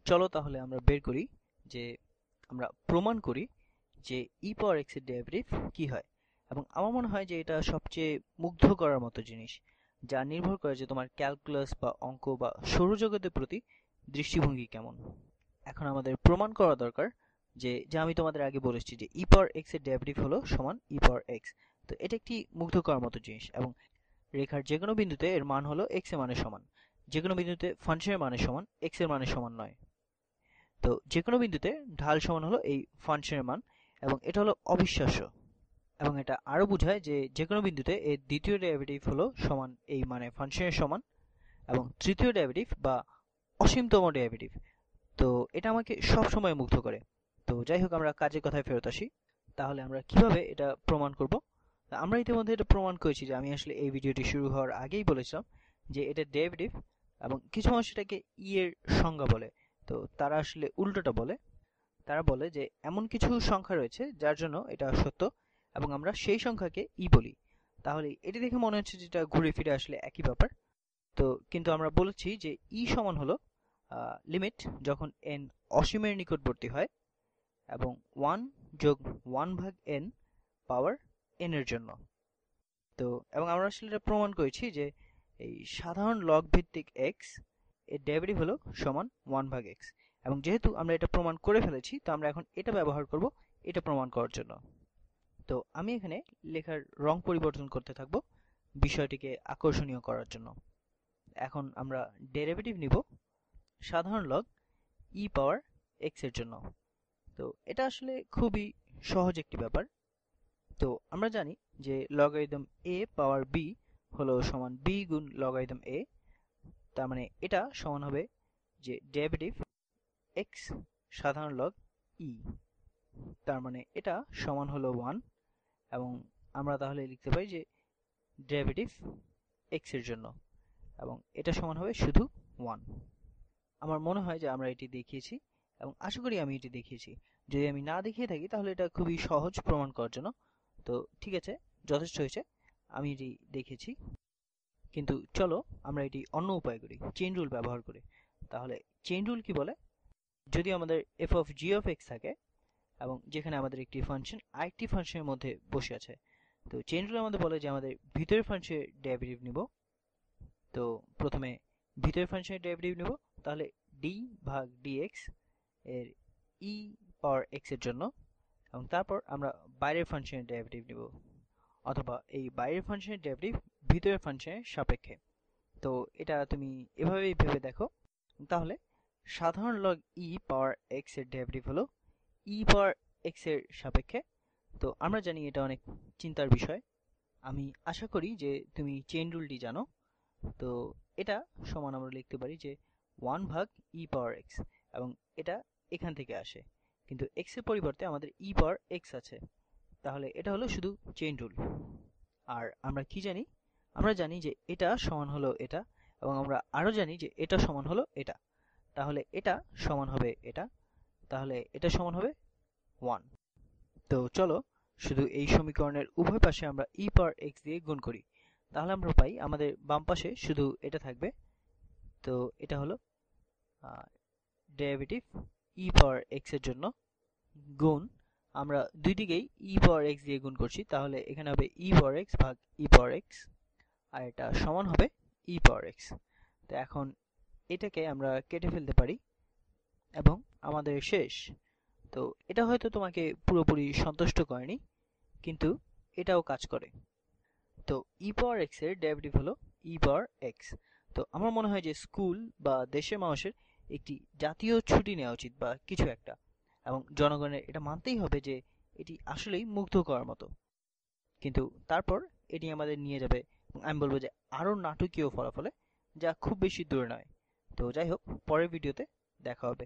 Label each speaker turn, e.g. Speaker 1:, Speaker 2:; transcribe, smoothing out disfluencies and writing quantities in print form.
Speaker 1: চলো তাহলে আমরা বের করি যে আমরা প্রমাণ করি যে e পাওয়ার x এর ডেরিভেটিভ কি হয়। এবং আমার মনে হয় যে এটা সবচেয়ে মুগ্ধ করার মতো জিনিস, যা নির্ভর করে যে তোমার ক্যালকুলাস বা অঙ্ক বা সৌরজগতের প্রতি দৃষ্টিভঙ্গি কেমন। এখন আমাদের প্রমাণ করা দরকার যে যা আমি তোমাদের আগে বলেছি যে e পাওয়ার x এর ডেরিভেটিভ হলো সমান e পাওয়ার x। তো এটা একটি মুগ্ধ করার মতো জিনিস, এবং রেখার যে কোনো বিন্দুতে এর মান হলো x এর মানের সমান। যে কোনো বিন্দুতে ফাংশনের মানের সমান x এর মানের সমান নয়। তো যে কোনো বিন্দুতে ঢাল সমান হলো এই ফাংশনের মান, এবং এটা হলো অবিশ্বাস্য। এবং এটা আরো বোঝায় যে যে কোনো বিন্দুতে এর দ্বিতীয় ডেরিভেটিভ হলো সমান এই মানে ফাংশনের সমান, এবং তৃতীয় ডেরিভেটিভ বা অসীমতম ডেরিভেটিভ। তো এটা আমাকে সব সময় মুগ্ধ করে। তো যাই হোক, আমরা কাজের কথায় ফেরত আসি। তাহলে আমরা কিভাবে এটা প্রমাণ করব? আমরা ইতিমধ্যে এটা প্রমাণ করেছি যে আমি আসলে এই ভিডিওটি শুরু হওয়ার আগেই বলেছিলাম যে এটা ডেরিভেটিভ, এবং কিছু মানুষ এটাকে ই এর সংজ্ঞা বলে। তো তারা আসলে উল্টোটা বলে। তারা বলে যে এমন কিছু সংখ্যা রয়েছে যার জন্য এটা সত্য, এবং আমরা সেই সংখ্যাকে ই বলি। তাহলে এটি দেখে মনে হচ্ছে যেটা ঘুরে ফিরে আসলে একই ব্যাপার। তো কিন্তু আমরা বলেছি যে ই সমান হলো লিমিট যখন n অসীমের নিকটবর্তী হয়, এবং 1 যোগ 1 ভাগ n পাওয়ার n এর জন্য। তো এবং আমরা আসলে এটা প্রমাণ করেছি যে এই সাধারণ লগ ভিত্তিক x এর ডেরিভেটিভ হলো সমান 1 ভাগ x। এবং যেহেতু আমরা এটা প্রমাণ করে ফেলেছি, তো আমরা এখন এটা ব্যবহার করব এটা প্রমাণ করার জন্য। তো আমি এখানে লেখার রং পরিবর্তন করতে থাকব বিষয়টিকে আকর্ষণীয় করার জন্য। এখন আমরা ডেরিভেটিভ নিব সাধারণ লগ e পাওয়ার x এর জন্য। তো এটা আসলে খুবই সহজ একটি ব্যাপার। তো আমরা জানি যে লগারিদম a পাওয়ার b হলো সমান b গুণ লগারিদম a। তার মানে এটা সমান হবে যে ডেরিভেটিভ x সাধারণ লগ e। তার মানে এটা সমান হলো 1, এবং আমরা তাহলে লিখতে পারি যে ডেরিভেটিভ x এর জন্য, এবং এটা সমান হবে শুধু 1। আমার মনে হয় যে আমরা এটি দেখিয়েছি, এবং আশা করি আমি এটি দেখিয়েছি। যদি আমি না দেখিয়ে থাকি তাহলে এটা খুবই সহজ প্রমাণ করার জন্য। তো ঠিক আছে, যথেষ্ট হয়েছে, আমি এটি দেখিয়েছি। কিন্তু চলো আমরা এটি অন্য উপায় করি, চেইন রুল ব্যবহার করে। তাহলে চেইন রুল কি বলে? যদি আমাদের f of g of x থাকে, এবং যেখানে আমাদের একটি ফাংশন আরেকটি ফাংশনের মধ্যে বসে আছে, তো চেইন রুল আমাদের বলে যে আমাদের ভিতরের ফাংশনের ডেরিভেটিভ নিব। তো প্রথমে ভিতরের ফাংশনের ডেরিভেটিভ নিব, তাহলে d ভাগ dx এর e পাওয়ার x এর জন্য, এবং তারপর আমরা বাইরের ফাংশনের ডেরিভেটিভ নিব, অথবা এই বাইরের ফাংশনের ডেরিভেটিভ ভিতরের ফাংশনের সাপেক্ষে। তো এটা তুমি এভাবেই ভেবে দেখো। তাহলে সাধারণ লগ e পাওয়ার x এর ডেরিভেটিভ হলো e পাওয়ার x এর সাপেক্ষে। তো আমরা জানি এটা অনেক চিন্তার বিষয়। আমি আশা করি যে তুমি চেইন রুলটি জানো। তো এটা সমান আমরা লিখতে পারি যে 1 ভাগ e পাওয়ার x, এবং এটা এখান থেকে আসে, কিন্তু x এর পরিবর্তে আমাদের e পাওয়ার x আছে। তাহলে এটা হলো শুধু চেইন রুল। আর আমরা কি জানি? আমরা জানি যে এটা সমান হলো এটা, এবং আমরা আরো জানি যে এটা সমান হলো এটা। তাহলে এটা সমান হবে এটা, তাহলে এটা সমান হবে 1। তো চলো শুধু এই সমীকরণের উভয় পাশে আমরা e পাওয়ার x দিয়ে গুণ করি। তাহলে আমরা পাই আমাদের বাম পাশে শুধু এটা থাকবে। তো এটা হলো ডেরিভেটিভ e পাওয়ার x এর জন্য গুণ, আমরা দুই দিকেই e পাওয়ার x দিয়ে গুণ করছি, তাহলে এখানে হবে e পাওয়ার x ভাগ e পাওয়ার x, আর এটা সমান হবে e পাওয়ার x। তো এখন এটাকে আমরা কেটে ফেলতে পারি, এবং আমাদের শেষ। তো এটা হয়তো তোমাকে পুরোপুরি সন্তুষ্ট করেনি, কিন্তু এটাও কাজ করে। তো e পাওয়ার x এর ডেরিভেটিভ হলো e পাওয়ার x। তো আমার মনে হয় যে স্কুল বা দেশের মানুষের একটি জাতীয় ছুটি নেওয়া উচিত বা কিছু একটা, এবং জনগণের এটা মানতেই হবে যে এটি আসলেই মুগ্ধ করার মতো। কিন্তু তারপর এটি আমাদের নিয়ে যাবে, এবং আমি বলবো যে আরো নাটকীয় ফলাফলে, যা খুব বেশি দূরে নয়। তো যাই হোক, পরের ভিডিওতে দেখা হবে।